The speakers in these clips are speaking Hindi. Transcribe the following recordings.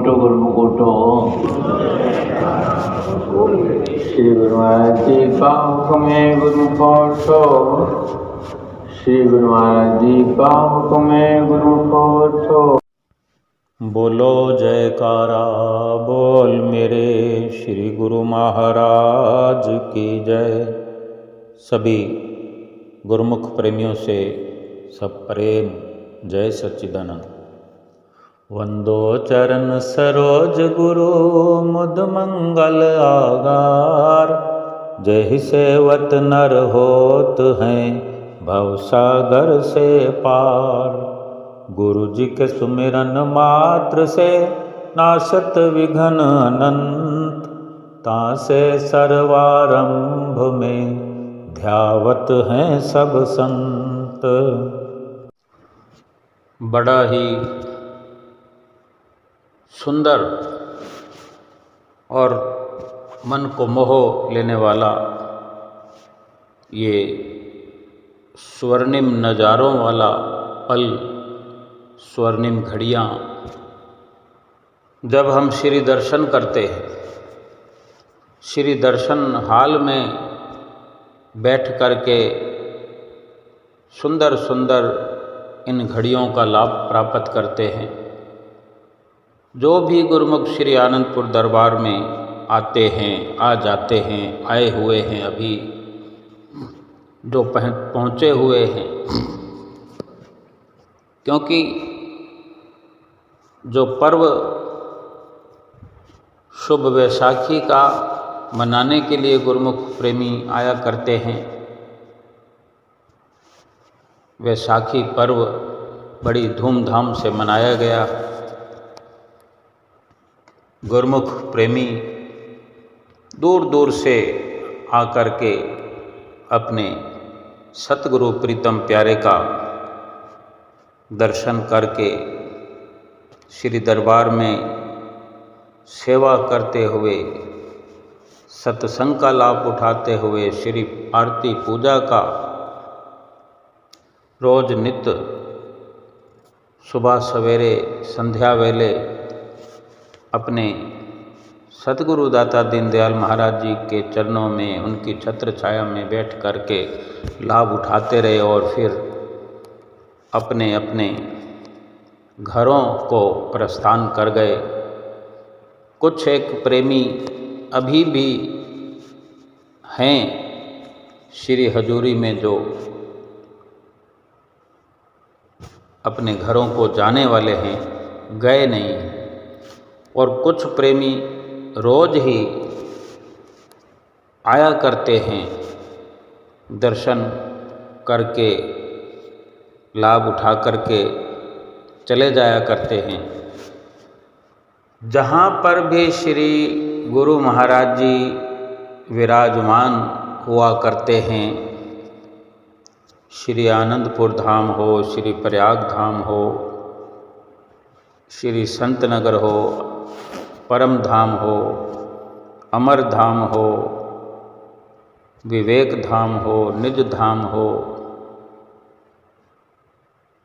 उठो गुरुमुख उठो। श्री गुरु महाराज जी का हुक्म है गुरुमुख उठो। श्री गुरु महाराज जी का हुक्म है गुरुमुख उठो। बोलो जयकारा बोल मेरे श्री गुरु महाराज की जय। सभी गुरुमुख प्रेमियों से सब प्रेम जय सच्चिदानंद। वंदो चरण सरोज गुरु मुद मंगल आगार। जय सेवत नर होत हैं भव सागर से पार। गुरु जी के सुमिरन मात्र से नाशत विघ्न अनंत। तासे सर्वारंभ में ध्यावत हैं सब संत। बड़ा ही सुंदर और मन को मोह लेने वाला ये स्वर्णिम नज़ारों वाला पल, स्वर्णिम घड़ियाँ जब हम श्री दर्शन करते हैं, श्री दर्शन हाल में बैठ कर के सुंदर सुंदर इन घड़ियों का लाभ प्राप्त करते हैं। जो भी गुरुमुख श्री आनंदपुर दरबार में आते हैं, आ जाते हैं, आए हुए हैं, अभी जो पहुँचे हुए हैं, क्योंकि जो पर्व शुभ वैशाखी का मनाने के लिए गुरुमुख प्रेमी आया करते हैं, वैशाखी पर्व बड़ी धूमधाम से मनाया गया। गुरुमुख प्रेमी दूर दूर से आकर के अपने सतगुरु प्रीतम प्यारे का दर्शन करके श्री दरबार में सेवा करते हुए, सत्संग का लाभ उठाते हुए, श्री आरती पूजा का रोज नित्य सुबह सवेरे संध्या वेले अपने सतगुरु दाता दीनदयाल महाराज जी के चरणों में, उनकी छत्र छाया में बैठ कर के लाभ उठाते रहे और फिर अपने अपने घरों को प्रस्थान कर गए। कुछ एक प्रेमी अभी भी हैं श्री हजूरी में जो अपने घरों को जाने वाले हैं, गए नहीं। और कुछ प्रेमी रोज ही आया करते हैं, दर्शन करके लाभ उठा करके चले जाया करते हैं। जहाँ पर भी श्री गुरु महाराज जी विराजमान हुआ करते हैं, श्री आनंदपुर धाम हो, श्री प्रयाग धाम हो, श्री संत नगर हो, परम धाम हो, अमर धाम हो, विवेक धाम हो, निज धाम हो,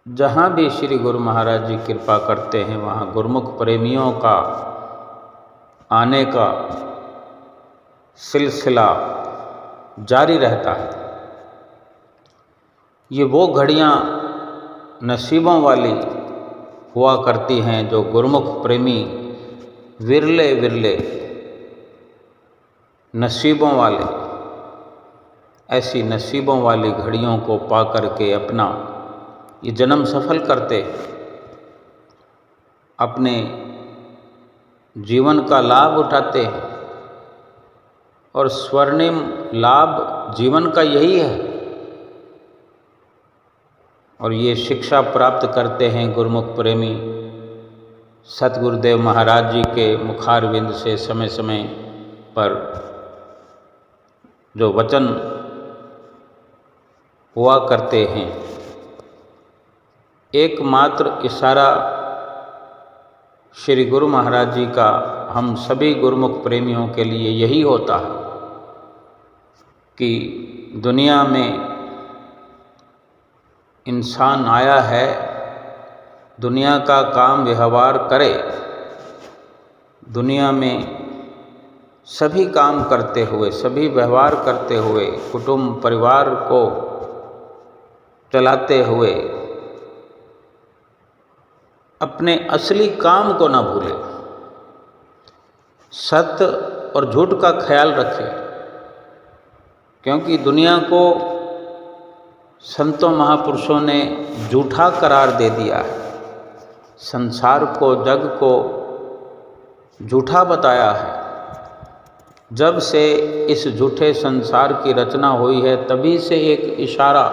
जहाँ भी श्री गुरु महाराज जी कृपा करते हैं वहाँ गुरुमुख प्रेमियों का आने का सिलसिला जारी रहता है। ये वो घड़ियाँ नसीबों वाली हुआ करती हैं जो गुरुमुख प्रेमी विरले विरले नसीबों वाले, ऐसी नसीबों वाली घड़ियों को पा करके अपना ये जन्म सफल करते, अपने जीवन का लाभ उठाते हैं। और स्वर्णिम लाभ जीवन का यही है। और ये शिक्षा प्राप्त करते हैं गुरुमुख प्रेमी सतगुरुदेव महाराज जी के मुखारविंद से समय समय पर जो वचन हुआ करते हैं। एकमात्र इशारा श्री गुरु महाराज जी का हम सभी गुरुमुख प्रेमियों के लिए यही होता है कि दुनिया में इंसान आया है, दुनिया का काम व्यवहार करे दुनिया में सभी काम करते हुए, सभी व्यवहार करते हुए, कुटुंब परिवार को चलाते हुए अपने असली काम को न भूले, सत्य और झूठ का ख्याल रखे। क्योंकि दुनिया को संतों महापुरुषों ने झूठा करार दे दिया है, संसार को, जग को झूठा बताया है। जब से इस झूठे संसार की रचना हुई है तभी से एक इशारा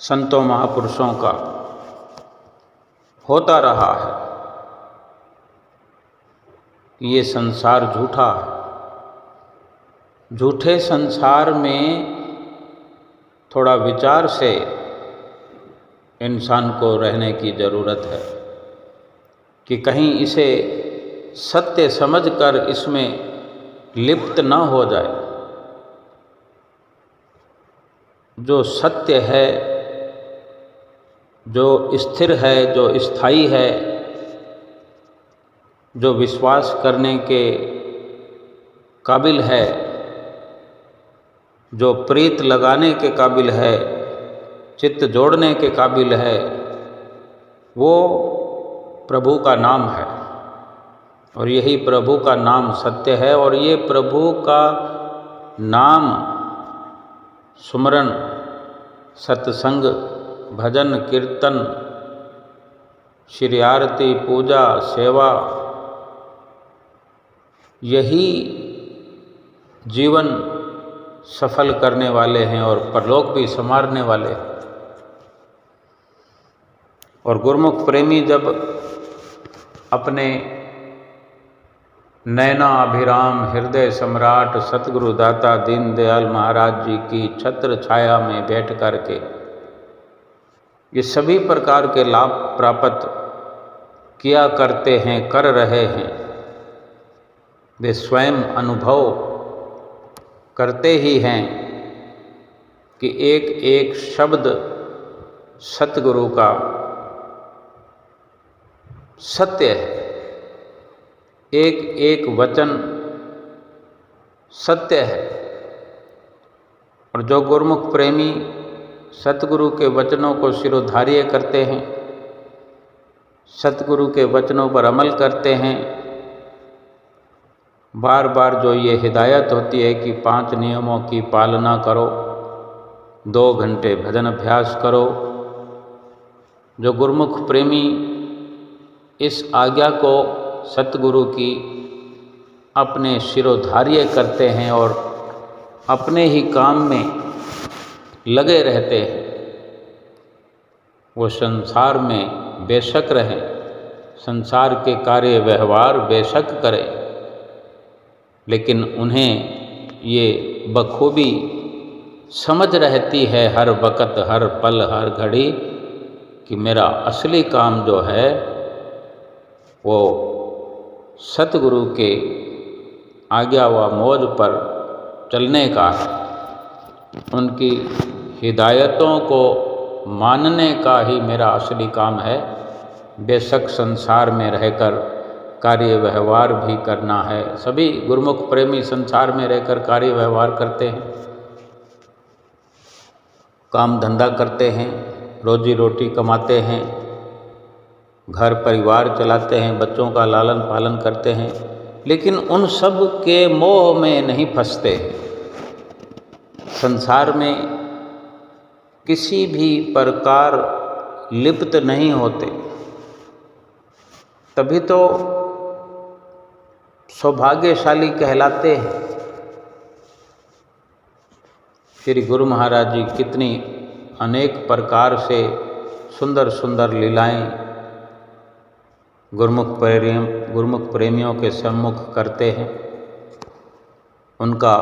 संतों महापुरुषों का होता रहा है कि ये संसार झूठा है। झूठे संसार में थोड़ा विचार से इंसान को रहने की ज़रूरत है कि कहीं इसे सत्य समझकर इसमें लिप्त न हो जाए। जो सत्य है, जो स्थिर है, जो स्थायी है, जो विश्वास करने के काबिल है, जो प्रीत लगाने के काबिल है, चित्त जोड़ने के काबिल है, वो प्रभु का नाम है। और यही प्रभु का नाम सत्य है। और ये प्रभु का नाम सुमरन, सत्संग, भजन, कीर्तन, श्री आरती, पूजा, सेवा, यही जीवन सफल करने वाले हैं और परलोक भी संवारने वाले हैं। और गुरुमुख प्रेमी जब अपने नैना अभिराम हृदय सम्राट सतगुरु दाता दीनदयाल महाराज जी की छत्र छाया में बैठ करके ये सभी प्रकार के लाभ प्राप्त किया करते हैं, कर रहे हैं, वे स्वयं अनुभव करते ही हैं कि एक एक शब्द सतगुरु का सत्य है, एक एक वचन सत्य है। और जो गुरुमुख प्रेमी सतगुरु के वचनों को शिरोधार्य करते हैं, सतगुरु के वचनों पर अमल करते हैं, बार बार जो ये हिदायत होती है कि 5 नियमों की पालना करो, 2 घंटे भजन अभ्यास करो, जो गुरुमुख प्रेमी इस आज्ञा को सतगुरु की अपने शिरोधार्य करते हैं और अपने ही काम में लगे रहते हैं, वो संसार में बेशक रहें, संसार के कार्य व्यवहार बेशक करें, लेकिन उन्हें ये बखूबी समझ रहती है हर वक़्त, हर पल, हर घड़ी कि मेरा असली काम जो है वो सतगुरु के आज्ञा व मौज पर चलने का है, उनकी हिदायतों को मानने का ही मेरा असली काम है। बेशक संसार में रहकर कार्य व्यवहार भी करना है। सभी गुरुमुख प्रेमी संसार में रहकर कार्य व्यवहार करते हैं, काम धंधा करते हैं, रोजी रोटी कमाते हैं, घर परिवार चलाते हैं, बच्चों का लालन पालन करते हैं, लेकिन उन सब के मोह में नहीं फंसते। संसार में किसी भी प्रकार लिप्त नहीं होते, तभी तो सौभाग्यशाली कहलाते हैं। श्री गुरु महाराज जी कितनी अनेक प्रकार से सुंदर सुंदर लीलाएं गुरुमुख प्रेमियों के सम्मुख करते हैं। उनका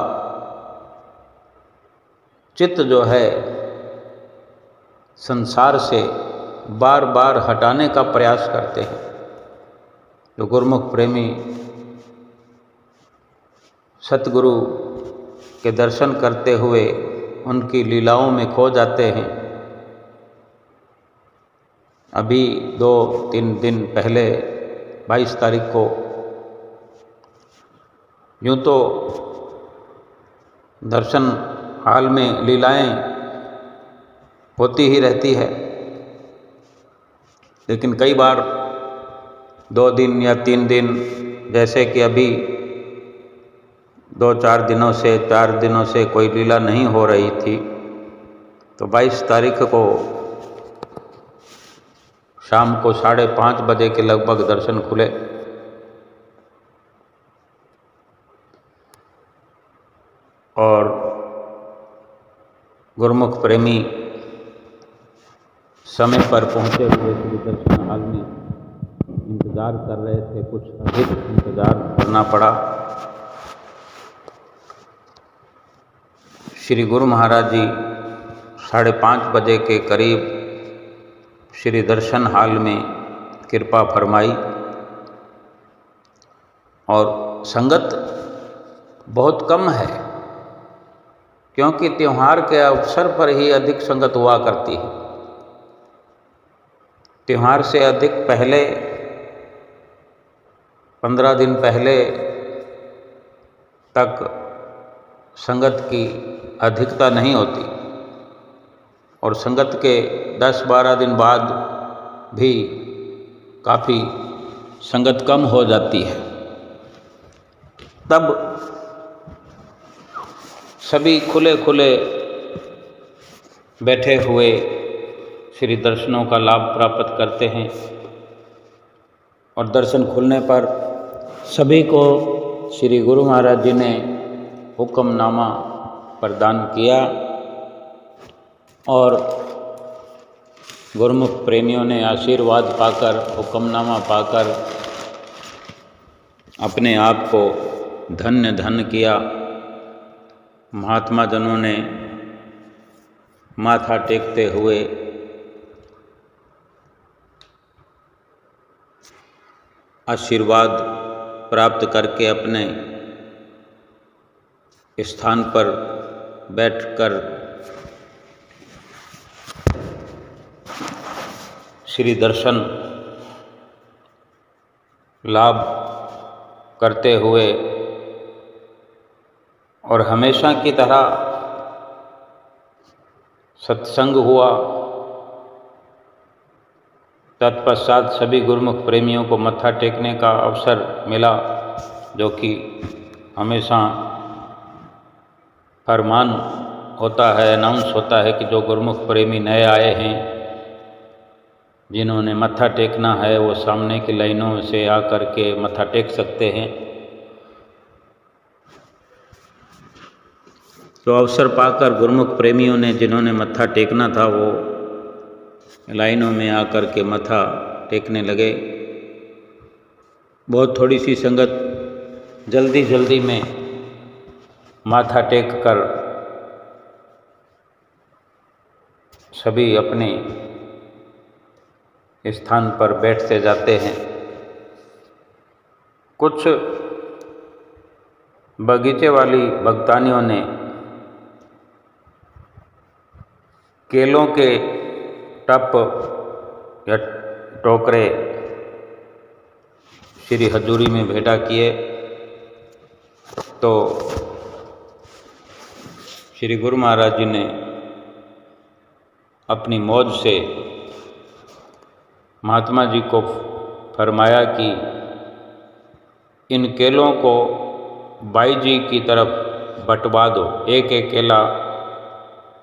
चित्त जो है संसार से बार बार हटाने का प्रयास करते हैं। जो गुरुमुख प्रेमी सतगुरु के दर्शन करते हुए उनकी लीलाओं में खो जाते हैं। अभी 2-3 दिन पहले 22 तारीख को यूँ तो दर्शन हाल में लीलाएं होती ही रहती है, लेकिन कई बार 2 दिन या 3 दिन, जैसे कि अभी 2-4 दिनों से 4 दिनों से कोई लीला नहीं हो रही थी, तो 22 तारीख को शाम को 5:30 बजे के लगभग दर्शन खुले। और गुरुमुख प्रेमी समय पर पहुँचे हुए श्री दर्शन हाल में इंतज़ार कर रहे थे। कुछ अधिक इंतज़ार करना पड़ा। श्री गुरु महाराज जी 5:30 बजे के करीब श्री दर्शन हाल में कृपा फरमाई और संगत बहुत कम है, क्योंकि त्यौहार के अवसर पर ही अधिक संगत हुआ करती है। त्यौहार से अधिक पहले 15 दिन पहले तक संगत की अधिकता नहीं होती और संगत के 10-12 दिन बाद भी काफ़ी संगत कम हो जाती है। तब सभी खुले खुले बैठे हुए श्री दर्शनों का लाभ प्राप्त करते हैं और दर्शन खुलने पर सभी को श्री गुरु महाराज जी ने हुक्मनामा प्रदान किया और गुरुमुख प्रेमियों ने आशीर्वाद पाकर, हुक्मनामा पाकर अपने आप को धन्य धन्य किया। महात्मा जनों ने माथा टेकते हुए आशीर्वाद प्राप्त करके अपने स्थान पर बैठकर श्री दर्शन लाभ करते हुए और हमेशा की तरह सत्संग हुआ। तत्पश्चात सभी गुरुमुख प्रेमियों को मत्था टेकने का अवसर मिला, जो कि हमेशा फरमान होता है, अनाउंस होता है कि जो गुरुमुख प्रेमी नए आए हैं, जिन्होंने मत्था टेकना है, वो सामने की लाइनों से आकर के मत्था टेक सकते हैं। तो अवसर पाकर गुरुमुख प्रेमियों ने, जिन्होंने मत्था टेकना था, वो लाइनों में आकर के मत्था टेकने लगे। बहुत थोड़ी सी संगत जल्दी जल्दी में माथा टेक कर सभी अपने स्थान पर बैठते जाते हैं। कुछ बगीचे वाली भक्तानियों ने केलों के टप या टोकरे श्री हजूरी में भेंटा किए, तो श्री गुरु महाराज जी ने अपनी मौज से महात्मा जी को फरमाया कि इन केलों को बाई जी की तरफ बंटवा दो, एक एक केला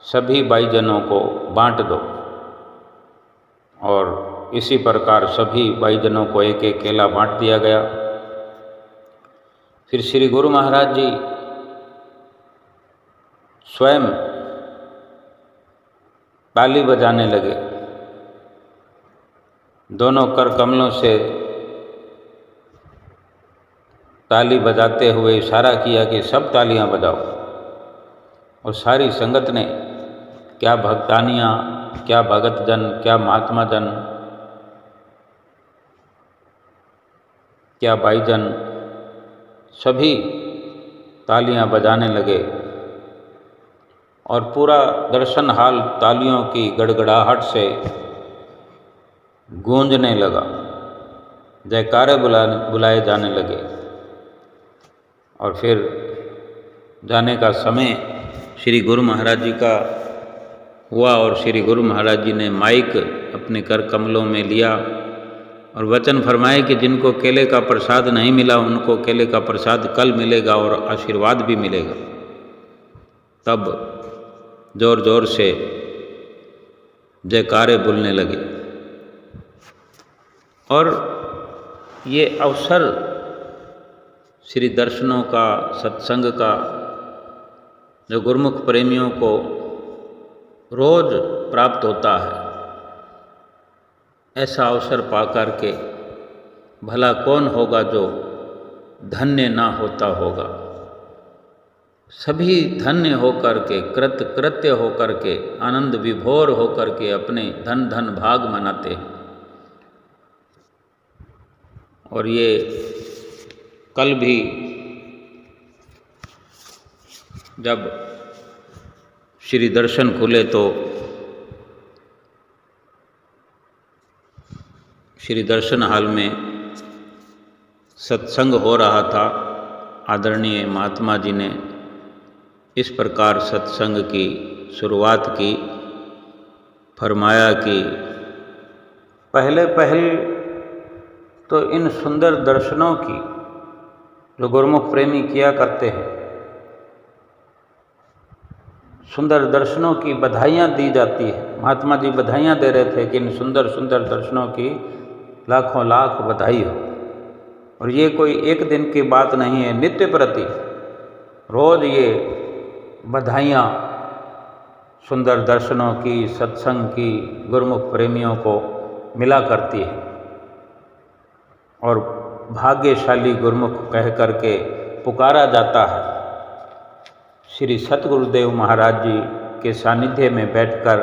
सभी भाईजनों को बांट दो। और इसी प्रकार सभी भाईजनों को एक एक केला बांट दिया गया। फिर श्री गुरु महाराज जी स्वयं ताली बजाने लगे। दोनों कर कमलों से ताली बजाते हुए इशारा किया कि सब तालियां बजाओ। और सारी संगत ने, क्या भक्तानियाँ, क्या भगत जन, क्या महात्मा जन, क्या भाईजन, सभी तालियां बजाने लगे और पूरा दर्शन हाल तालियों की गड़गड़ाहट से गूंजने लगा। जयकारे बुलाए जाने लगे और फिर जाने का समय श्री गुरु महाराज जी का हुआ और श्री गुरु महाराज जी ने माइक अपने कर कमलों में लिया और वचन फरमाए कि जिनको केले का प्रसाद नहीं मिला उनको केले का प्रसाद कल मिलेगा और आशीर्वाद भी मिलेगा। तब जोर जोर से जयकारे बोलने लगे। और ये अवसर श्री दर्शनों का, सत्संग का, जो गुरुमुख प्रेमियों को रोज प्राप्त होता है, ऐसा अवसर पाकर के भला कौन होगा जो धन्य ना होता होगा। सभी धन्य होकर के, कृत्य होकर के, आनंद विभोर होकर के अपने धन धन भाग मनाते हैं। और ये कल भी जब श्री दर्शन खुले तो श्री दर्शन हाल में सत्संग हो रहा था। आदरणीय महात्मा जी ने इस प्रकार सत्संग की शुरुआत की, फरमाया कि पहले तो इन सुंदर दर्शनों की जो गुरुमुख प्रेमी किया करते हैं, सुंदर दर्शनों की बधाइयाँ दी जाती है। महात्मा जी बधाइयाँ दे रहे थे कि इन सुंदर सुंदर दर्शनों की लाखों लाख बधाई हो। और ये कोई एक दिन की बात नहीं है, नित्य प्रति रोज ये बधाइयाँ सुंदर दर्शनों की, सत्संग की गुरुमुख प्रेमियों को मिला करती है। और भाग्यशाली गुरुमुख कह करके पुकारा जाता है। श्री सतगुरुदेव महाराज जी के सानिध्य में बैठकर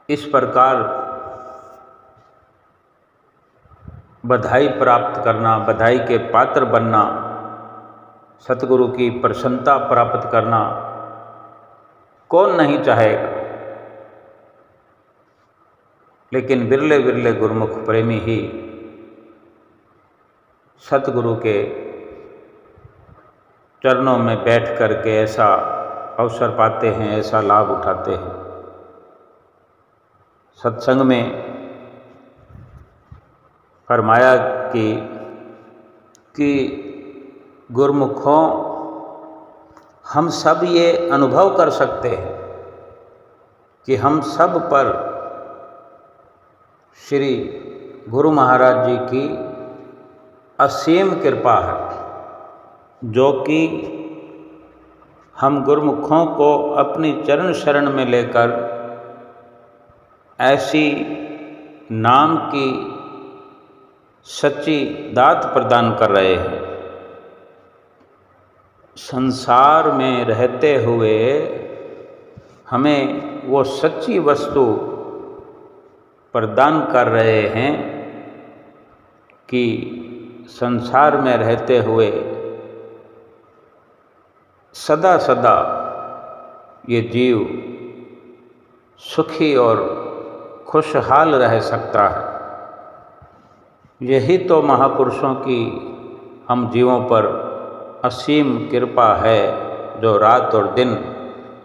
इस प्रकार बधाई प्राप्त करना, बधाई के पात्र बनना, सतगुरु की प्रसन्नता प्राप्त करना कौन नहीं चाहेगा। लेकिन बिरले बिरले गुरुमुख प्रेमी ही सतगुरु के चरणों में बैठ कर के ऐसा अवसर पाते हैं, ऐसा लाभ उठाते हैं। सत्संग में फरमाया कि गुरुमुखों, हम सब ये अनुभव कर सकते हैं कि हम सब पर श्री गुरु महाराज जी की असीम कृपा है, जो कि हम गुरुमुखों को अपनी चरण शरण में लेकर ऐसी नाम की सच्ची दात प्रदान कर रहे हैं। संसार में रहते हुए हमें वो सच्ची वस्तु प्रदान कर रहे हैं कि संसार में रहते हुए सदा सदा ये जीव सुखी और खुशहाल रह सकता है। यही तो महापुरुषों की हम जीवों पर असीम कृपा है, जो रात और दिन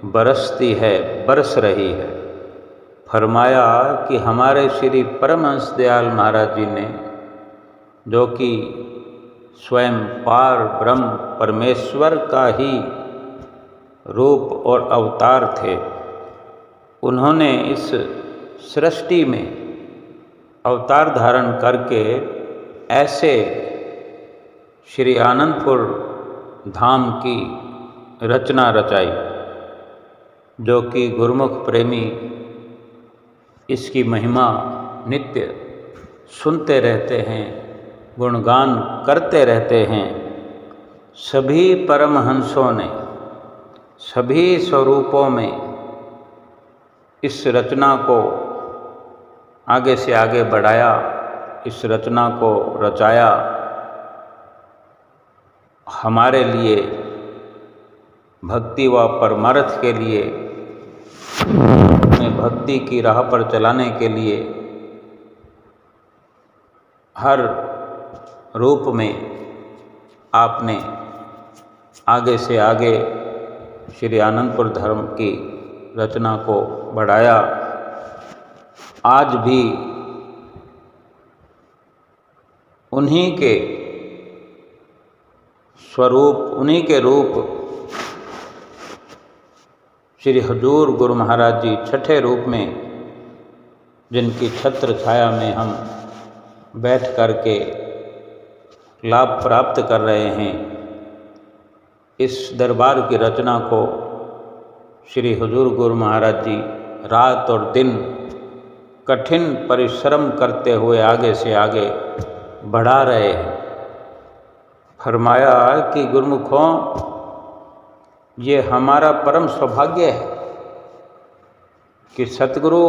बरसती है, बरस रही है। फरमाया कि हमारे श्री परमहंस दयाल महाराज जी ने, जो कि स्वयं पार ब्रह्म परमेश्वर का ही रूप और अवतार थे, उन्होंने इस सृष्टि में अवतार धारण करके ऐसे श्री आनंदपुर धाम की रचना रचाई, जो कि गुरुमुख प्रेमी इसकी महिमा नित्य सुनते रहते हैं, गुणगान करते रहते हैं। सभी परमहंसों ने सभी स्वरूपों में इस रचना को आगे से आगे बढ़ाया, इस रचना को रचाया हमारे लिए, भक्ति व परमार्थ के लिए, हमें भक्ति की राह पर चलाने के लिए हर रूप में आपने आगे से आगे श्री आनंदपुर धर्म की रचना को बढ़ाया। आज भी उन्हीं के स्वरूप, उन्हीं के रूप श्री हजूर गुरु महाराज जी छठे रूप में, जिनकी छत्र छाया में हम बैठ करके लाभ प्राप्त कर रहे हैं, इस दरबार की रचना को श्री हजूर गुरु महाराज जी रात और दिन कठिन परिश्रम करते हुए आगे से आगे बढ़ा रहे हैं। फरमाया कि गुरुमुखों, ये हमारा परम सौभाग्य है कि सतगुरु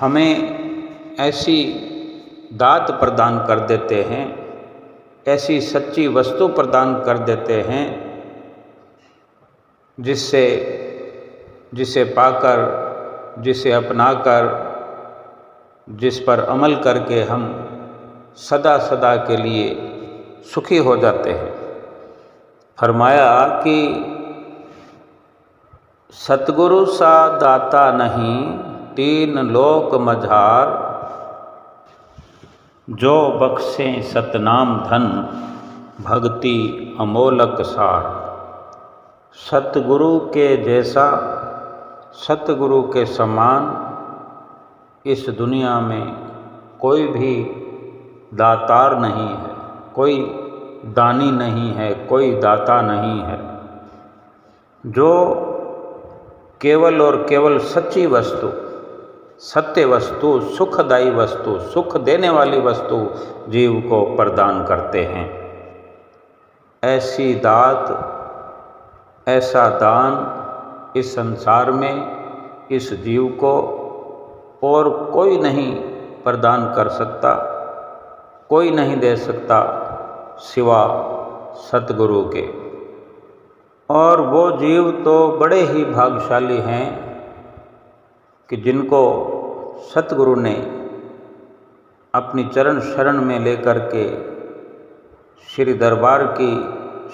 हमें ऐसी दात प्रदान कर देते हैं, ऐसी सच्ची वस्तु प्रदान कर देते हैं जिसे पाकर, जिसे अपनाकर, जिस पर अमल करके हम सदा सदा के लिए सुखी हो जाते हैं। फरमाया कि सतगुरु सा दाता नहीं, तीन लोक मझार, जो बख्शें सतनाम धन, भक्ति अमोलक सार। सतगुरु के जैसा, सतगुरु के समान इस दुनिया में कोई भी दातार नहीं है, कोई दानी नहीं है, कोई दाता नहीं है। जो केवल और केवल सच्ची वस्तु, सत्य वस्तु, सुखदायी वस्तु, सुख देने वाली वस्तु जीव को प्रदान करते हैं, ऐसी दात, ऐसा दान इस संसार में इस जीव को और कोई नहीं प्रदान कर सकता, कोई नहीं दे सकता सिवा सतगुरु के। और वो जीव तो बड़े ही भाग्यशाली हैं कि जिनको सतगुरु ने अपनी चरण शरण में लेकर के, श्री दरबार की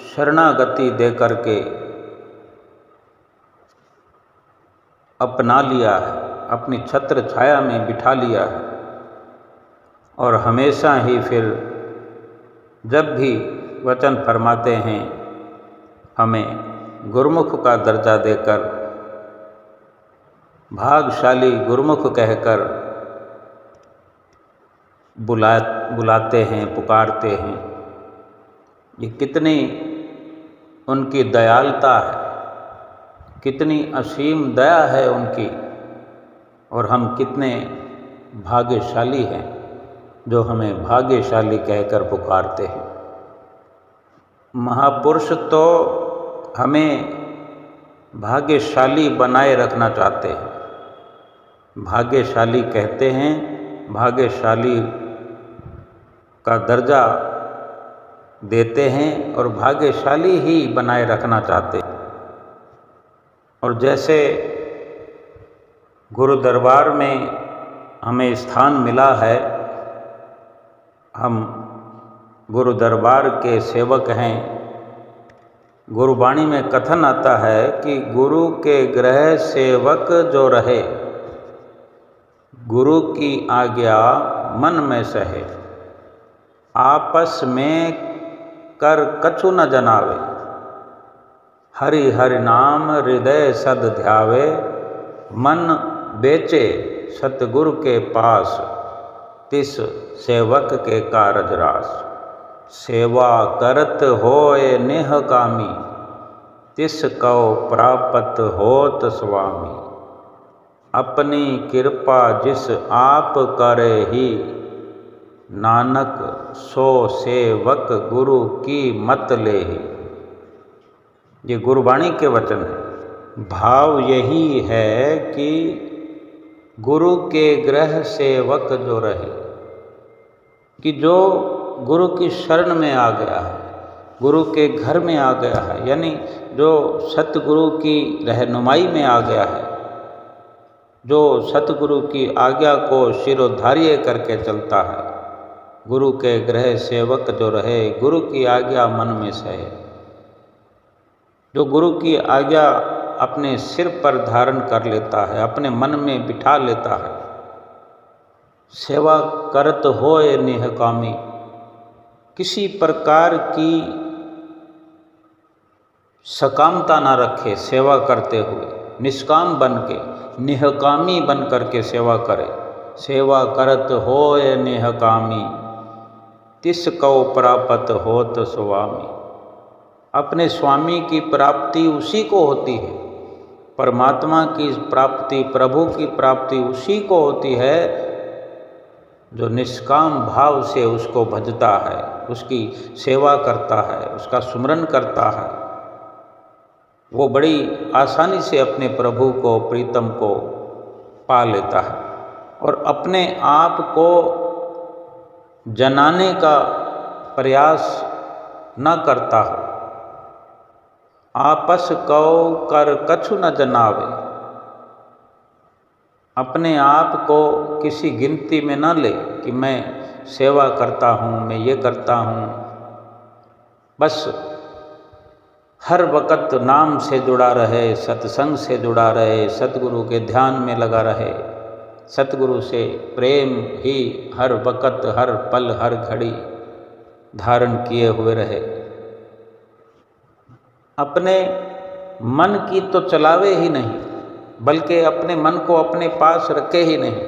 शरणागति दे करके अपना लिया है, अपनी छत्र छाया में बिठा लिया है। और हमेशा ही फिर जब भी वचन फरमाते हैं, हमें गुरुमुख का दर्जा देकर, भाग्यशाली गुरुमुख कहकर बुलाते हैं, पुकारते हैं। ये कितनी उनकी दयालुता है, कितनी असीम दया है उनकी, और हम कितने भाग्यशाली हैं जो हमें भाग्यशाली कहकर पुकारते हैं। महापुरुष तो हमें भाग्यशाली बनाए रखना चाहते हैं, भाग्यशाली कहते हैं, भाग्यशाली का दर्जा देते हैं और भाग्यशाली ही बनाए रखना चाहते हैं। और जैसे गुरु दरबार में हमें स्थान मिला है, हम गुरु दरबार के सेवक हैं। गुरुवाणी में कथन आता है कि गुरु के गृह सेवक जो रहे, गुरु की आज्ञा मन में सहे, आपस में कर कछु न जनावे, हरि हरि नाम हृदय सद ध्यावे, मन बेचे सतगुरु के पास, तिस सेवक के कारज रास। सेवा करत होए नेह कामी, तिस कौ प्राप्त होत स्वामी। अपनी कृपा जिस आप करे ही, नानक सो सेवक गुरु की मत ले ही। ये गुरुवाणी के वचन है। भाव यही है कि गुरु के गृह सेवक जो रहे, कि जो गुरु की शरण में आ गया है, गुरु के घर में आ गया है, यानी जो सतगुरु की रहनुमाई में आ गया है, जो सतगुरु की आज्ञा को शिरोधार्य करके चलता है, गुरु के गृह सेवक जो रहे, गुरु की आज्ञा मन में सहे। जो गुरु की आज्ञा अपने सिर पर धारण कर लेता है, अपने मन में बिठा लेता है, सेवा करत होए निहकामी, किसी प्रकार की सकामता ना रखे सेवा करते हुए, निष्काम बन के, निहकामी बन करके सेवा करे। सेवा करत होए निहकामी, तिस कौ प्राप्त होत स्वामी। अपने स्वामी की प्राप्ति उसी को होती है, परमात्मा की प्राप्ति, प्रभु की प्राप्ति उसी को होती है जो निष्काम भाव से उसको भजता है, उसकी सेवा करता है, उसका सुमरन करता है। वो बड़ी आसानी से अपने प्रभु को, प्रीतम को पा लेता है और अपने आप को जनाने का प्रयास न करता है। आपस कौ कर कछु न जनावे, अपने आप को किसी गिनती में न ले कि मैं सेवा करता हूँ, मैं ये करता हूँ। बस हर वक़्त नाम से जुड़ा रहे, सत्संग से जुड़ा रहे, सतगुरु के ध्यान में लगा रहे, सतगुरु से प्रेम ही हर वक़्त, हर पल, हर घड़ी धारण किए हुए रहे। अपने मन की तो चलावे ही नहीं, बल्कि अपने मन को अपने पास रखे ही नहीं,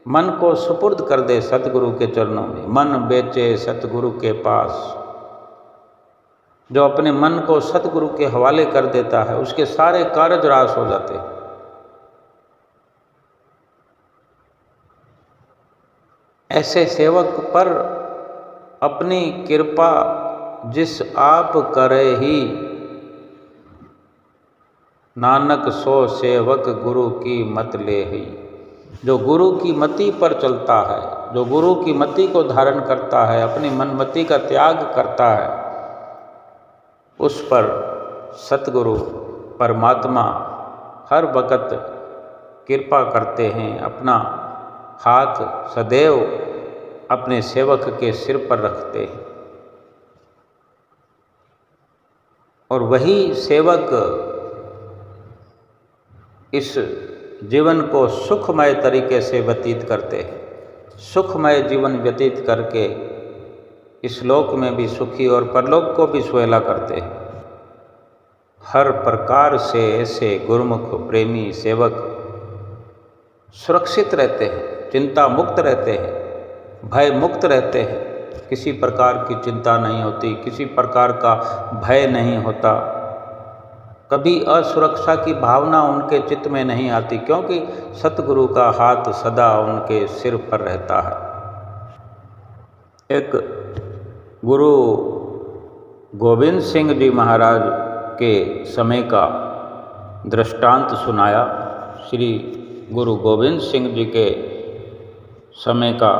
मन को सुपुर्द कर दे सतगुरु के चरणों में। मन बेचे सतगुरु के पास, जो अपने मन को सतगुरु के हवाले कर देता है, उसके सारे कार्य रास हो जाते हैं। ऐसे सेवक पर अपनी कृपा जिस आप करे ही, नानक सो सेवक गुरु की मत ले ही। जो गुरु की मति पर चलता है, जो गुरु की मति को धारण करता है, अपनी मनमति का त्याग करता है, उस पर सतगुरु परमात्मा हर वक़्त कृपा करते हैं। अपना हाथ सदैव अपने सेवक के सिर पर रखते हैं और वही सेवक इस जीवन को सुखमय तरीके से व्यतीत करते हैं। सुखमय जीवन व्यतीत करके इस लोक में भी सुखी और परलोक को भी सुहेला करते हैं। हर प्रकार से ऐसे गुरुमुख प्रेमी सेवक सुरक्षित रहते हैं, चिंता मुक्त रहते हैं, भय मुक्त रहते हैं। किसी प्रकार की चिंता नहीं होती, किसी प्रकार का भय नहीं होता, कभी असुरक्षा की भावना उनके चित्त में नहीं आती, क्योंकि सतगुरु का हाथ सदा उनके सिर पर रहता है। एक गुरु गोविंद सिंह जी महाराज के समय का दृष्टांत सुनाया। श्री गुरु गोविंद सिंह जी के समय का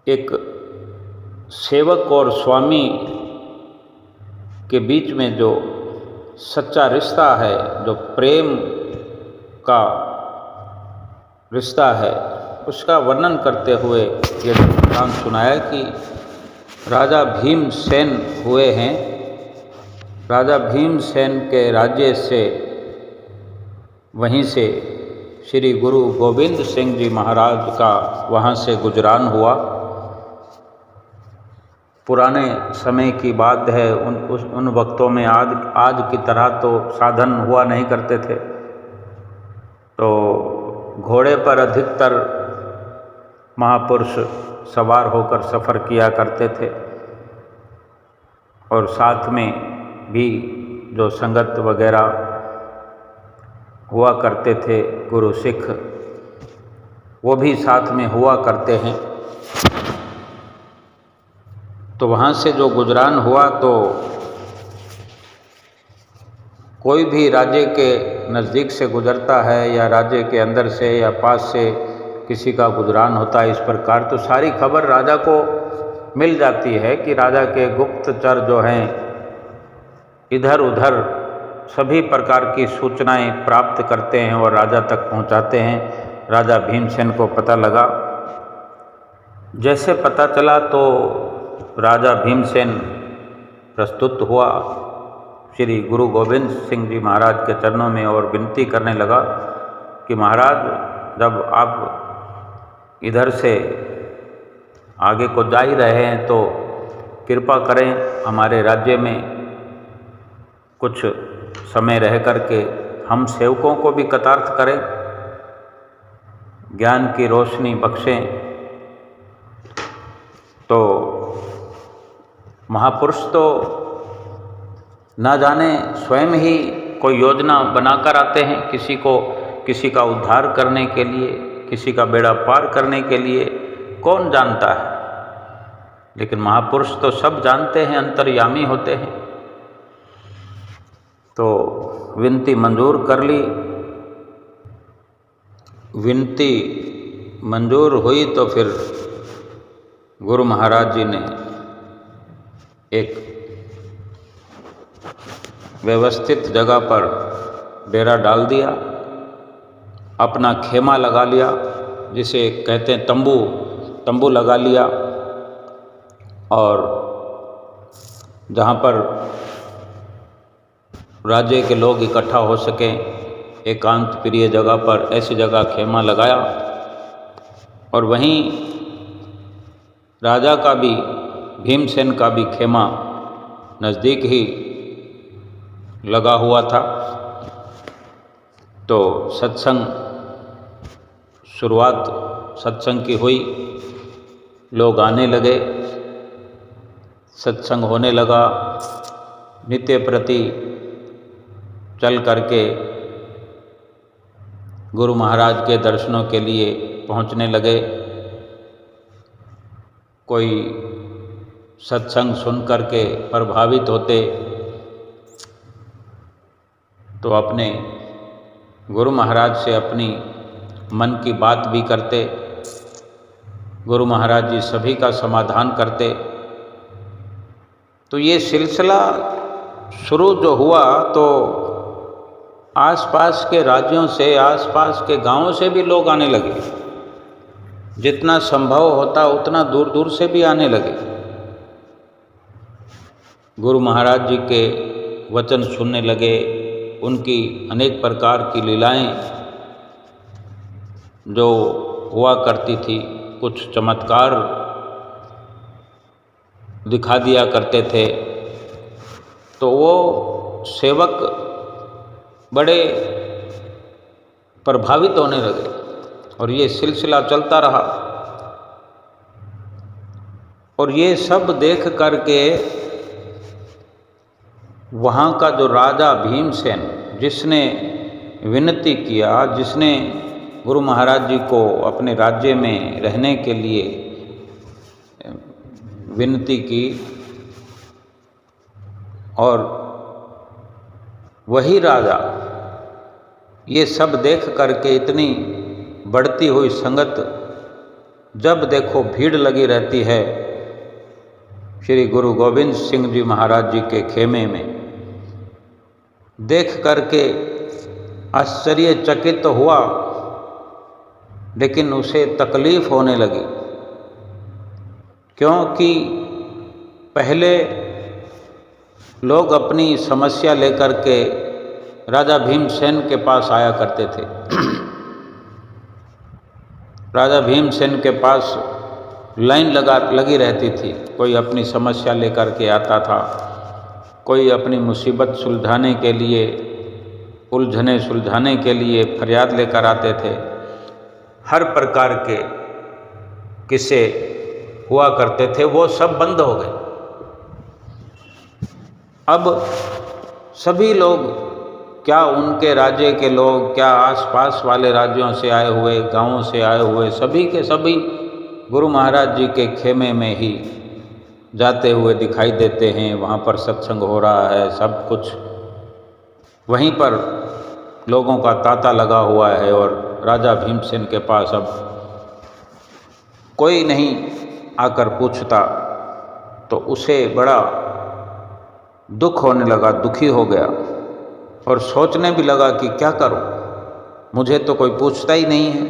एक सेवक और स्वामी के बीच में जो सच्चा रिश्ता है, जो प्रेम का रिश्ता है, उसका वर्णन करते हुए ये दृष्टांत सुनाया कि राजा भीमसेन हुए हैं। राजा भीमसेन के राज्य से, वहीं से श्री गुरु गोविंद सिंह जी महाराज का वहाँ से गुजरान हुआ। पुराने समय की बात है, उन वक्तों में आज की तरह तो साधन हुआ नहीं करते थे, तो घोड़े पर अधिकतर महापुरुष सवार होकर सफ़र किया करते थे और साथ में भी जो संगत वगैरह हुआ करते थे गुरु सिख, वो भी साथ में हुआ करते हैं। तो वहाँ से जो गुजरान हुआ, तो कोई भी राज्य के नज़दीक से गुजरता है या राज्य के अंदर से या पास से किसी का गुजरान होता है इस प्रकार, तो सारी खबर राजा को मिल जाती है कि राजा के गुप्तचर जो हैं इधर उधर सभी प्रकार की सूचनाएं प्राप्त करते हैं और राजा तक पहुंचाते हैं। राजा भीमसेन को पता लगा जैसे पता चला तो राजा भीमसेन प्रस्तुत हुआ श्री गुरु गोविंद सिंह जी महाराज के चरणों में और विनती करने लगा कि महाराज, जब आप इधर से आगे को जा ही रहे हैं तो कृपा करें हमारे राज्य में कुछ समय रह करके हम सेवकों को भी कृतार्थ करें, ज्ञान की रोशनी बख्शें। तो महापुरुष तो ना जाने स्वयं ही कोई योजना बनाकर आते हैं किसी का उद्धार करने के लिए, किसी का बेड़ा पार करने के लिए, कौन जानता है। लेकिन महापुरुष तो सब जानते हैं, अंतर्यामी होते हैं। तो विनती मंजूर कर ली। विनती मंजूर हुई तो फिर गुरु महाराज जी ने एक व्यवस्थित जगह पर डेरा डाल दिया, अपना खेमा लगा लिया, जिसे कहते हैं तंबू लगा लिया, और जहाँ पर राज्य के लोग इकट्ठा हो सकें एकांत प्रिय जगह पर, ऐसी जगह खेमा लगाया। और वहीं राजा का भी, भीमसेन का भी खेमा नज़दीक ही लगा हुआ था। तो शुरुआत सत्संग की हुई, लोग आने लगे, सत्संग होने लगा, नित्य प्रति चल करके गुरु महाराज के दर्शनों के लिए पहुंचने लगे। कोई सत्संग सुन करके प्रभावित होते तो अपने गुरु महाराज से अपनी मन की बात भी करते। गुरु महाराज जी सभी का समाधान करते। तो ये सिलसिला शुरू जो हुआ तो आसपास के राज्यों से, आसपास के गांवों से भी लोग आने लगे। जितना संभव होता उतना दूर दूर से भी आने लगे। गुरु महाराज जी के वचन सुनने लगे, उनकी अनेक प्रकार की लीलाएं जो हुआ करती थी, कुछ चमत्कार दिखा दिया करते थे। तो वो सेवक बड़े प्रभावित होने लगे और ये सिलसिला चलता रहा। और ये सब देख करके वहाँ का जो राजा भीमसेन, जिसने विनती किया, जिसने गुरु महाराज जी को अपने राज्य में रहने के लिए विनती की, और वही राजा ये सब देख करके इतनी बढ़ती हुई संगत, जब देखो भीड़ लगी रहती है श्री गुरु गोविंद सिंह जी महाराज जी के खेमे में, देख करके आश्चर्यचकित हुआ। लेकिन उसे तकलीफ होने लगी, क्योंकि पहले लोग अपनी समस्या लेकर के राजा भीमसेन के पास आया करते थे। राजा भीमसेन के पास लाइन लगी रहती थी। कोई अपनी समस्या लेकर के आता था, कोई अपनी मुसीबत सुलझाने के लिए, उलझने सुलझाने के लिए फरियाद लेकर आते थे। हर प्रकार के किस्से हुआ करते थे, वो सब बंद हो गए। अब सभी लोग, क्या उनके राज्य के लोग, क्या आसपास वाले राज्यों से आए हुए, गांवों से आए हुए, सभी के सभी गुरु महाराज जी के खेमे में ही जाते हुए दिखाई देते हैं। वहाँ पर सत्संग हो रहा है, सब कुछ वहीं पर लोगों का तांता लगा हुआ है। और राजा भीमसेन के पास अब कोई नहीं आकर पूछता, तो उसे बड़ा दुख होने लगा, दुखी हो गया और सोचने भी लगा कि क्या करूं, मुझे तो कोई पूछता ही नहीं है।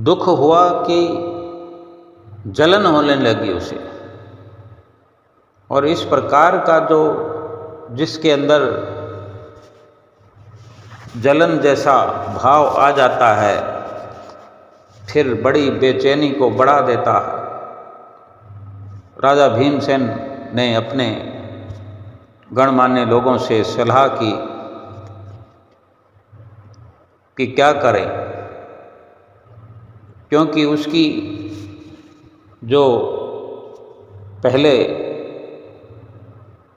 दुख हुआ कि जलन होने लगी उसे। और इस प्रकार का जो जिसके अंदर जलन जैसा भाव आ जाता है, फिर बड़ी बेचैनी को बढ़ा देता है। राजा भीमसेन ने अपने गणमान्य लोगों से सलाह की कि क्या करें, क्योंकि उसकी जो पहले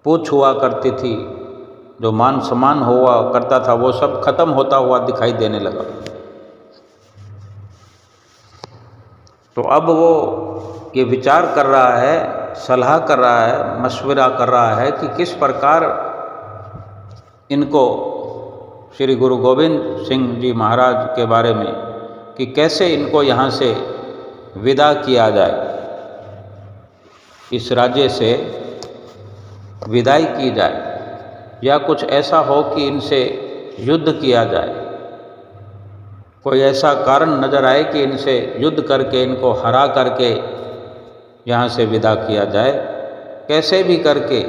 पूछ हुआ करती थी, जो मान सम्मान हुआ करता था, वो सब खत्म होता हुआ दिखाई देने लगा। तो अब वो ये विचार कर रहा है, सलाह कर रहा है, मशवरा कर रहा है कि किस प्रकार इनको श्री गुरु गोविंद सिंह जी महाराज के बारे में, कि कैसे इनको यहाँ से विदा किया जाए, इस राज्य से विदाई की जाए, या कुछ ऐसा हो कि इनसे युद्ध किया जाए। कोई ऐसा कारण नज़र आए कि इनसे युद्ध करके, इनको हरा करके यहाँ से विदा किया जाए, कैसे भी करके।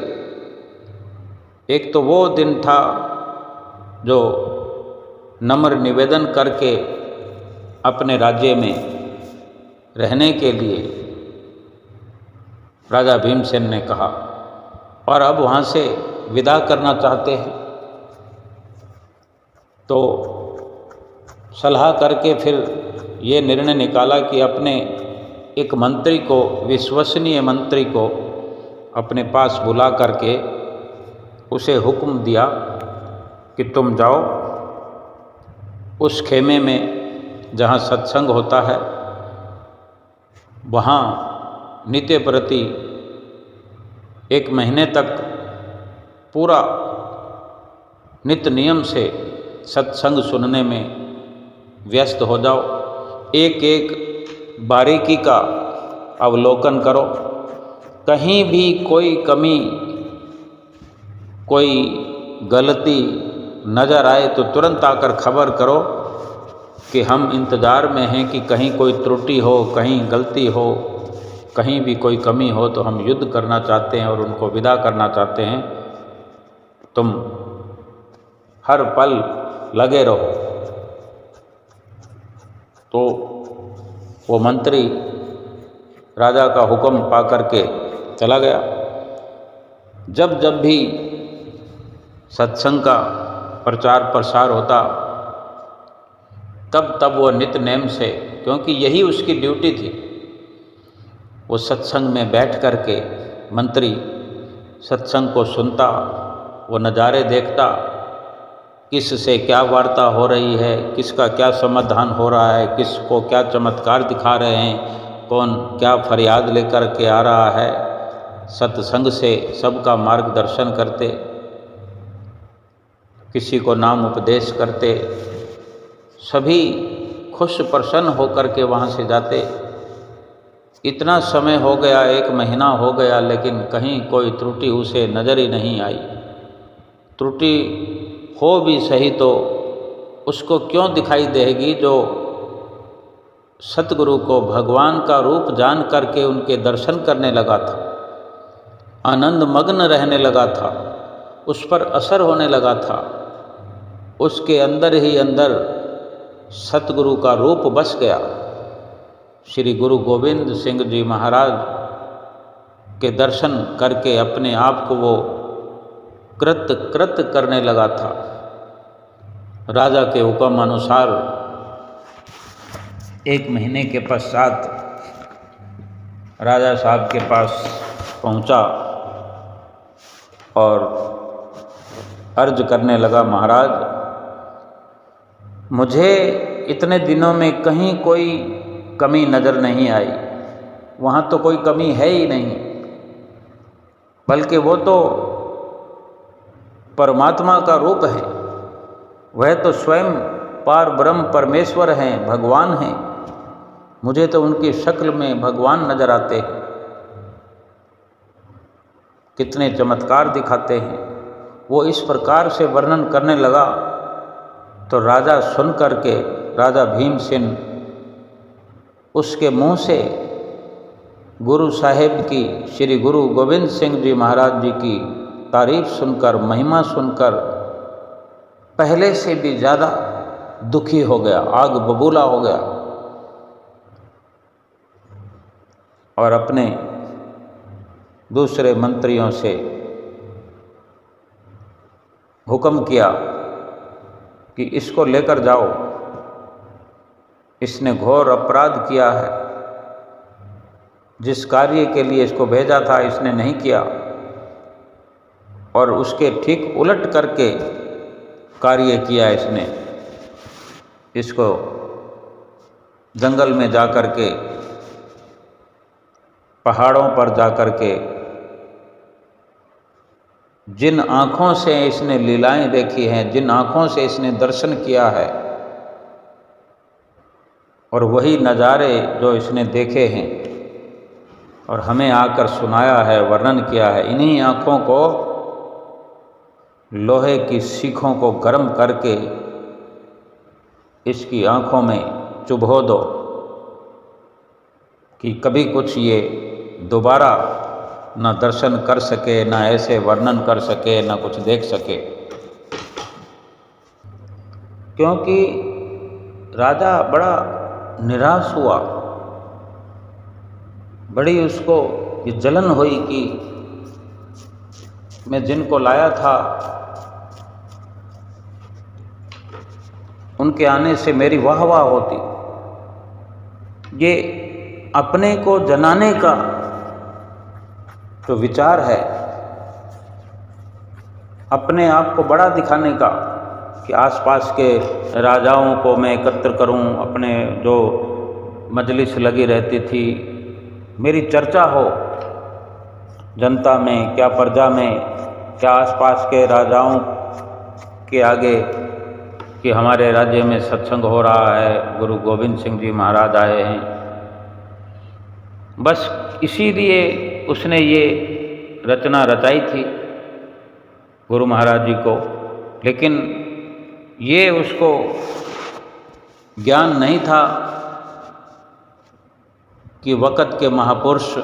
एक तो वो दिन था जो नम्र निवेदन करके अपने राज्य में रहने के लिए राजा भीमसेन ने कहा, और अब वहाँ से विदा करना चाहते हैं। तो सलाह करके फिर ये निर्णय निकाला कि अपने एक मंत्री को, विश्वसनीय मंत्री को अपने पास बुला करके उसे हुक्म दिया कि तुम जाओ उस खेमे में जहाँ सत्संग होता है, वहाँ नित्य प्रति 1 महीने तक पूरा नित्य नियम से सत्संग सुनने में व्यस्त हो जाओ। एक एक बारीकी का अवलोकन करो, कहीं भी कोई कमी, कोई गलती नज़र आए तो तुरंत आकर खबर करो कि हम इंतज़ार में हैं, कि कहीं कोई त्रुटि हो, कहीं गलती हो, कहीं भी कोई कमी हो तो हम युद्ध करना चाहते हैं और उनको विदा करना चाहते हैं। तुम हर पल लगे रहो। तो वो मंत्री राजा का हुक्म पा करके चला गया। जब जब भी सत्संग का प्रचार प्रसार होता, तब तब वो नित्य नेम से, क्योंकि यही उसकी ड्यूटी थी, वो सत्संग में बैठ करके मंत्री सत्संग को सुनता, वो नज़ारे देखता, किस से क्या वार्ता हो रही है, किसका क्या समाधान हो रहा है, किसको क्या चमत्कार दिखा रहे हैं, कौन क्या फरियाद लेकर के आ रहा है। सत्संग से सबका मार्गदर्शन करते, किसी को नाम उपदेश करते, सभी खुश प्रसन्न होकर के वहाँ से जाते। इतना समय हो गया, 1 महीना हो गया, लेकिन कहीं कोई त्रुटि उसे नज़र ही नहीं आई। त्रुटि हो भी सही तो उसको क्यों दिखाई देगी, जो सतगुरु को भगवान का रूप जान करके उनके दर्शन करने लगा था, आनंद मग्न रहने लगा था, उस पर असर होने लगा था, उसके अंदर ही अंदर सतगुरु का रूप बस गया। श्री गुरु गोविंद सिंह जी महाराज के दर्शन करके अपने आप को वो कृत करने लगा था। राजा के हुक्म अनुसार 1 महीने के पश्चात राजा साहब के पास पहुंचा और अर्ज करने लगा, महाराज मुझे इतने दिनों में कहीं कोई कमी नज़र नहीं आई, वहाँ तो कोई कमी है ही नहीं, बल्कि वो तो परमात्मा का रूप है, वह तो स्वयं पार ब्रह्म परमेश्वर हैं, भगवान हैं, मुझे तो उनकी शक्ल में भगवान नज़र आते हैं, कितने चमत्कार दिखाते हैं। वो इस प्रकार से वर्णन करने लगा तो राजा सुन करके, राजा भीमसेन उसके मुंह से गुरु साहिब की, श्री गुरु गोविंद सिंह जी महाराज जी की तारीफ सुनकर, महिमा सुनकर पहले से भी ज़्यादा दुखी हो गया, आग बबूला हो गया और अपने दूसरे मंत्रियों से हुक्म किया कि इसको लेकर जाओ, इसने घोर अपराध किया है, जिस कार्य के लिए इसको भेजा था इसने नहीं किया और उसके ठीक उलट करके कार्य किया इसने। इसको जंगल में जाकर के, पहाड़ों पर जाकर के, जिन आँखों से इसने लीलाएं देखी हैं, जिन आँखों से इसने दर्शन किया है और वही नज़ारे जो इसने देखे हैं और हमें आकर सुनाया है, वर्णन किया है, इन्हीं आँखों को, लोहे की सीखों को गर्म करके इसकी आँखों में चुभो दो कि कभी कुछ ये दोबारा ना दर्शन कर सके, ना ऐसे वर्णन कर सके, ना कुछ देख सके। क्योंकि राजा बड़ा निराश हुआ, बड़ी उसको ये जलन हुई कि मैं जिनको लाया था उनके आने से मेरी वाह वाह होती। ये अपने को जनाने का जो विचार है, अपने आप को बड़ा दिखाने का कि आसपास के राजाओं को मैं एकत्र करूं, अपने जो मजलिस लगी रहती थी, मेरी चर्चा हो जनता में, क्या प्रजा में, क्या आसपास के राजाओं के आगे कि हमारे राज्य में सत्संग हो रहा है, गुरु गोविंद सिंह जी महाराज आए हैं। बस इसीलिए उसने ये रचना रचाई थी गुरु महाराज जी को, लेकिन ये उसको ज्ञान नहीं था कि वक़्त के महापुरुष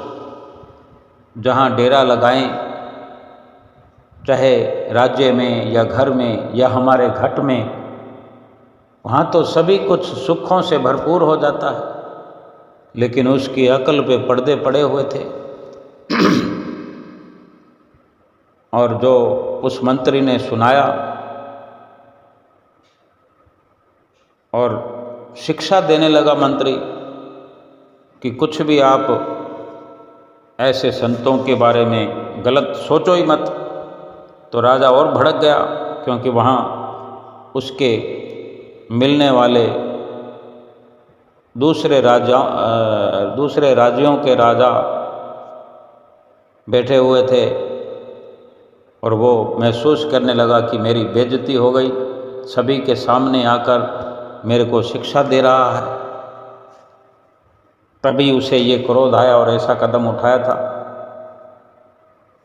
जहाँ डेरा लगाएं, चाहे राज्य में या घर में या हमारे घट में, वहाँ तो सभी कुछ सुखों से भरपूर हो जाता है, लेकिन उसकी अकल पे पर्दे पड़े हुए थे। और जो उस मंत्री ने सुनाया और शिक्षा देने लगा मंत्री कि कुछ भी आप ऐसे संतों के बारे में गलत सोचो ही मत, तो राजा और भड़क गया, क्योंकि वहाँ उसके मिलने वाले दूसरे राज्यों के राजा बैठे हुए थे और वो महसूस करने लगा कि मेरी बेइज्जती हो गई, सभी के सामने आकर मेरे को शिक्षा दे रहा है। तभी उसे ये क्रोध आया और ऐसा कदम उठाया था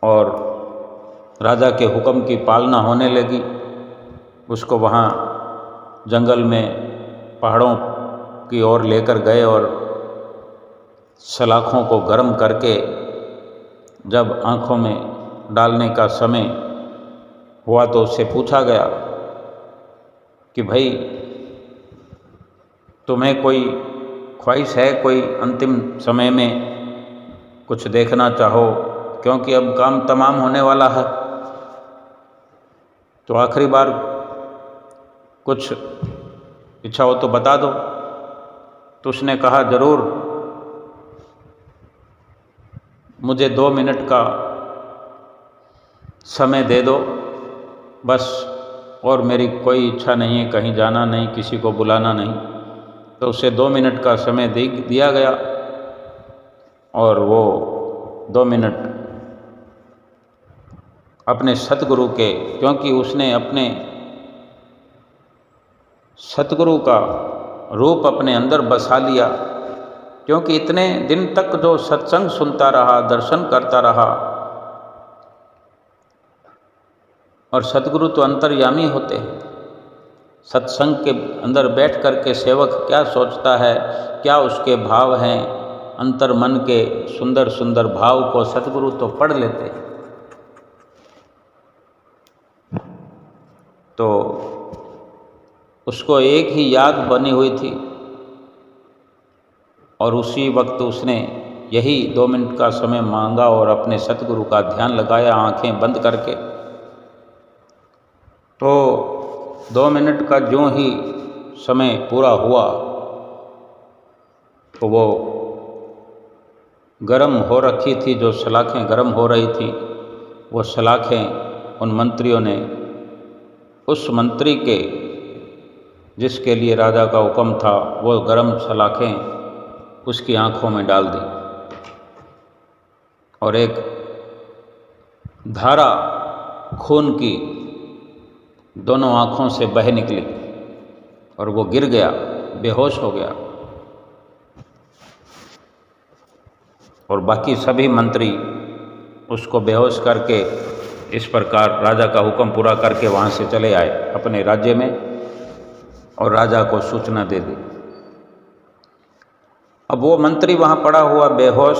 और राजा के हुक्म की पालना होने लगी। उसको वहाँ जंगल में पहाड़ों की ओर लेकर गए और सलाखों को गर्म करके जब आँखों में डालने का समय हुआ तो उससे पूछा गया कि भाई तुम्हें कोई ख्वाहिश है, कोई अंतिम समय में कुछ देखना चाहो, क्योंकि अब काम तमाम होने वाला है, तो आखिरी बार कुछ इच्छा हो तो बता दो। तो उसने कहा ज़रूर, मुझे 2 मिनट का समय दे दो बस, और मेरी कोई इच्छा नहीं है, कहीं जाना नहीं, किसी को बुलाना नहीं। तो उसे 2 मिनट का समय दिया गया और वो 2 मिनट अपने सतगुरु के, क्योंकि उसने अपने सतगुरु का रूप अपने अंदर बसा लिया, क्योंकि इतने दिन तक जो सत्संग सुनता रहा, दर्शन करता रहा, और सतगुरु तो अंतर्यामी होते हैं। सत्संग के अंदर बैठ कर के सेवक क्या सोचता है, क्या उसके भाव हैं, अंतर मन के सुंदर सुंदर भाव को सतगुरु तो पढ़ लेते, तो उसको एक ही याद बनी हुई थी और उसी वक्त उसने यही 2 मिनट का समय मांगा और अपने सतगुरु का ध्यान लगाया आंखें बंद करके। तो 2 मिनट का जो ही समय पूरा हुआ तो वो गर्म हो रखी थी, जो सलाखें गर्म हो रही थी, वो सलाखें उन मंत्रियों ने उस मंत्री के जिसके लिए राजा का हुक्म था वो गर्म सलाखें उसकी आंखों में डाल दी और एक धारा खून की दोनों आंखों से बह निकली और वो गिर गया, बेहोश हो गया। और बाकी सभी मंत्री उसको बेहोश करके इस प्रकार राजा का हुक्म पूरा करके वहाँ से चले आए अपने राज्य में और राजा को सूचना दे दी। अब वो मंत्री वहाँ पड़ा हुआ बेहोश,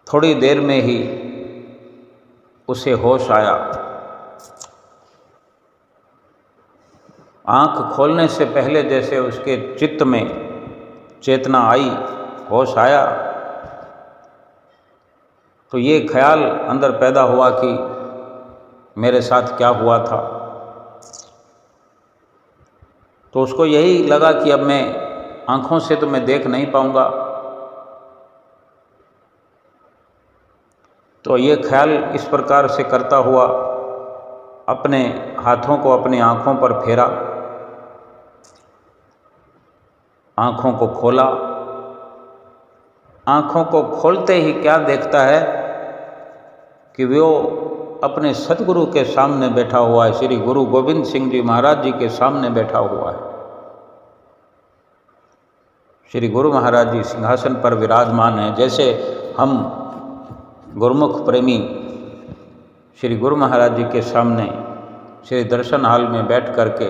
थोड़ी देर में ही उसे होश आया। आँख खोलने से पहले जैसे उसके चित्त में चेतना आई, होश आया, तो ये ख्याल अंदर पैदा हुआ कि मेरे साथ क्या हुआ था। तो उसको यही लगा कि अब मैं आँखों से तो मैं देख नहीं पाऊंगा। तो ये ख्याल इस प्रकार से करता हुआ अपने हाथों को अपनी आँखों पर फेरा, आँखों को खोला। आँखों को खोलते ही क्या देखता है कि वो अपने सतगुरु के सामने बैठा हुआ है, श्री गुरु गोविंद सिंह जी महाराज जी के सामने बैठा हुआ है। श्री गुरु महाराज जी सिंहासन पर विराजमान हैं। जैसे हम गुरुमुख प्रेमी श्री गुरु महाराज जी के सामने श्री दर्शन हाल में बैठ करके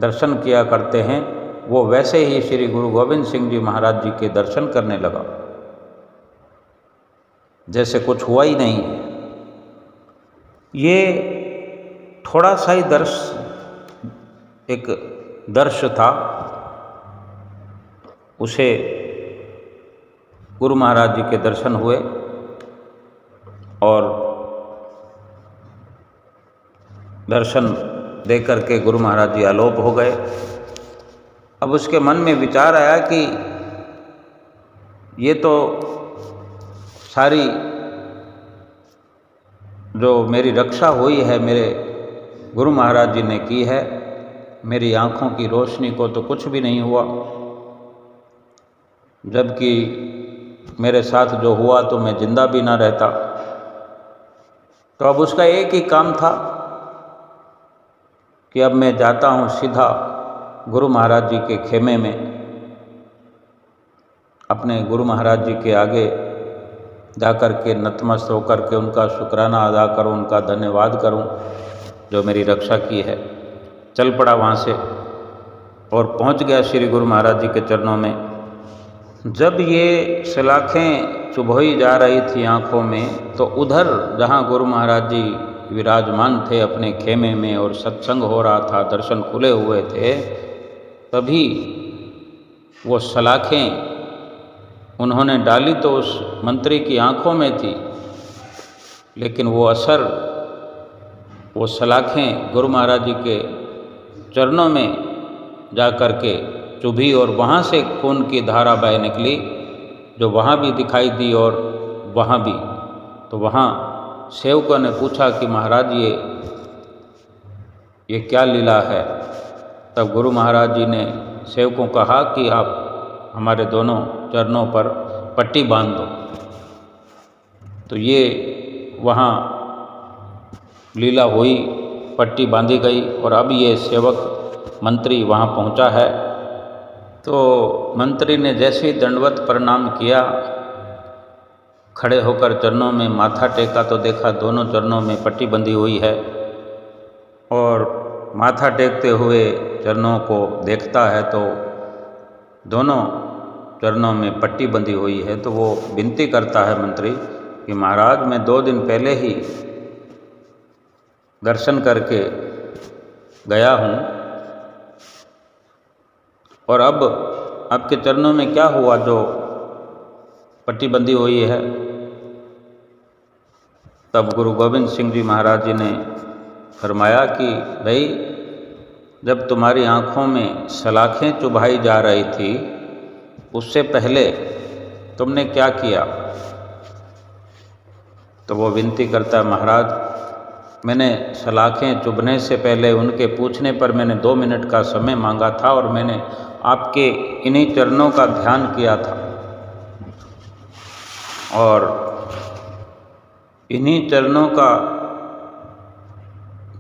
दर्शन किया करते हैं, वो वैसे ही श्री गुरु गोविंद सिंह जी महाराज जी के दर्शन करने लगा, जैसे कुछ हुआ ही नहीं। ये थोड़ा सा ही एक दर्श था, उसे गुरु महाराज जी के दर्शन हुए और दर्शन दे करके गुरु महाराज जी आलोप हो गए। अब उसके मन में विचार आया कि ये तो सारी जो मेरी रक्षा हुई है मेरे गुरु महाराज जी ने की है, मेरी आँखों की रोशनी को तो कुछ भी नहीं हुआ, जबकि मेरे साथ जो हुआ तो मैं जिंदा भी ना रहता। तो अब उसका एक ही काम था कि अब मैं जाता हूँ सीधा गुरु महाराज जी के खेमे में, अपने गुरु महाराज जी के आगे जाकर के नतमस्त होकर के उनका शुक्राना अदा करूं, उनका धन्यवाद करूं जो मेरी रक्षा की है। चल पड़ा वहाँ से और पहुँच गया श्री गुरु महाराज जी के चरणों में। जब ये सलाखें चुभोई जा रही थी आँखों में, तो उधर जहाँ गुरु महाराज जी विराजमान थे अपने खेमे में और सत्संग हो रहा था, दर्शन खुले हुए थे, तभी वो सलाखें उन्होंने डाली तो उस मंत्री की आँखों में थी, लेकिन वो असर, वो सलाखें गुरु महाराज जी के चरणों में जा कर के चुभी और वहाँ से खून की धारा बह निकली, जो वहाँ भी दिखाई दी और वहाँ भी। तो वहाँ सेवकों ने पूछा कि महाराज ये क्या लीला है। तब गुरु महाराज जी ने सेवकों को कहा कि आप हमारे दोनों चरणों पर पट्टी बांध दो। तो ये वहाँ लीला हुई, पट्टी बांधी गई और अब ये सेवक मंत्री वहाँ पहुँचा है। तो मंत्री ने जैसे ही दंडवत प्रणाम किया, खड़े होकर चरणों में माथा टेका तो देखा दोनों चरणों में पट्टी बंधी हुई है, और माथा टेकते हुए चरणों को देखता है तो दोनों चरणों में पट्टी बंधी हुई है। तो वो विनती करता है मंत्री कि महाराज मैं 2 दिन पहले ही दर्शन करके गया हूँ और अब आपके चरणों में क्या हुआ जो पट्टी बंधी हुई है। तब गुरु गोविंद सिंह जी महाराज जी ने फरमाया कि भाई जब तुम्हारी आँखों में सलाखें चुभाई जा रही थी उससे पहले तुमने क्या किया। तो वो विनती करता है महाराज मैंने सलाखें चुभने से पहले उनके पूछने पर मैंने 2 मिनट का समय मांगा था और मैंने आपके इन्हीं चरणों का ध्यान किया था और इन्हीं चरणों का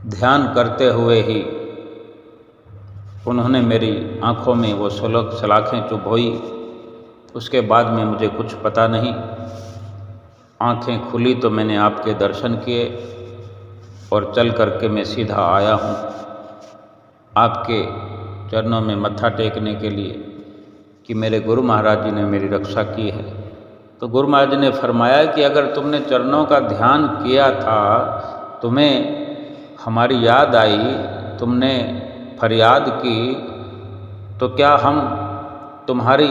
ध्यान करते हुए ही उन्होंने मेरी आँखों में वो सलाखें चुभोई। उसके बाद में मुझे कुछ पता नहीं, आँखें खुली तो मैंने आपके दर्शन किए और चल करके मैं सीधा आया हूँ आपके चरणों में मत्था टेकने के लिए कि मेरे गुरु महाराज जी ने मेरी रक्षा की है। तो गुरु महाराज जी ने फरमाया कि अगर तुमने चरणों का ध्यान किया था, तुम्हें हमारी याद आई, तुमने फरियाद की, तो क्या हम तुम्हारी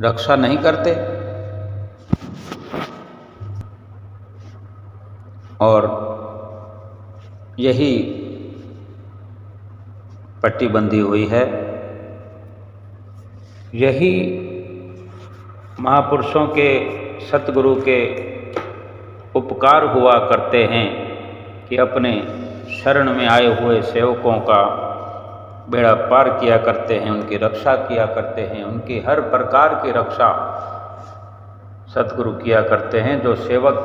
रक्षा नहीं करते। और यही पट्टी बंधी हुई है। यही महापुरुषों के सतगुरु के उपकार हुआ करते हैं कि अपने शरण में आए हुए सेवकों का बेड़ा पार किया करते हैं, उनकी रक्षा किया करते हैं, उनकी हर प्रकार की रक्षा सतगुरु किया करते हैं। जो सेवक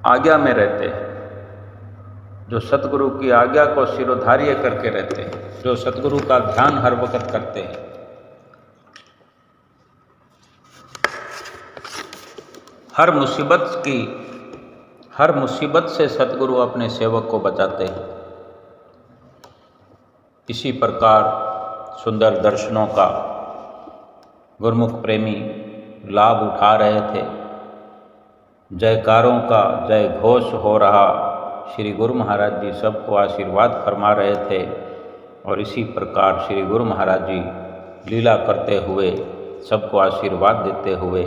आज्ञा में रहते हैं, जो सतगुरु की आज्ञा को शिरोधार्य करके रहते हैं, जो सतगुरु का ध्यान हर वक्त करते हैं, हर मुसीबत से सतगुरु अपने सेवक को बचाते हैं। इसी प्रकार सुंदर दर्शनों का गुरुमुख प्रेमी लाभ उठा रहे थे। जयकारों का जय घोष हो रहा, श्री गुरु महाराज जी सबको आशीर्वाद फरमा रहे थे और इसी प्रकार श्री गुरु महाराज जी लीला करते हुए सबको आशीर्वाद देते हुए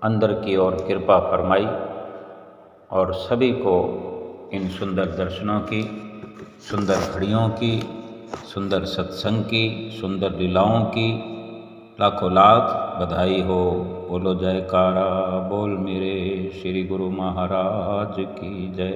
अंदर की ओर कृपा फरमाई और सभी को इन सुंदर दर्शनों की, सुंदर घड़ियों की, सुंदर सत्संग की, सुंदर लीलाओं की लाखों लाख बधाई हो। बोलो जयकारा बोल मेरे श्री गुरु महाराज की जय।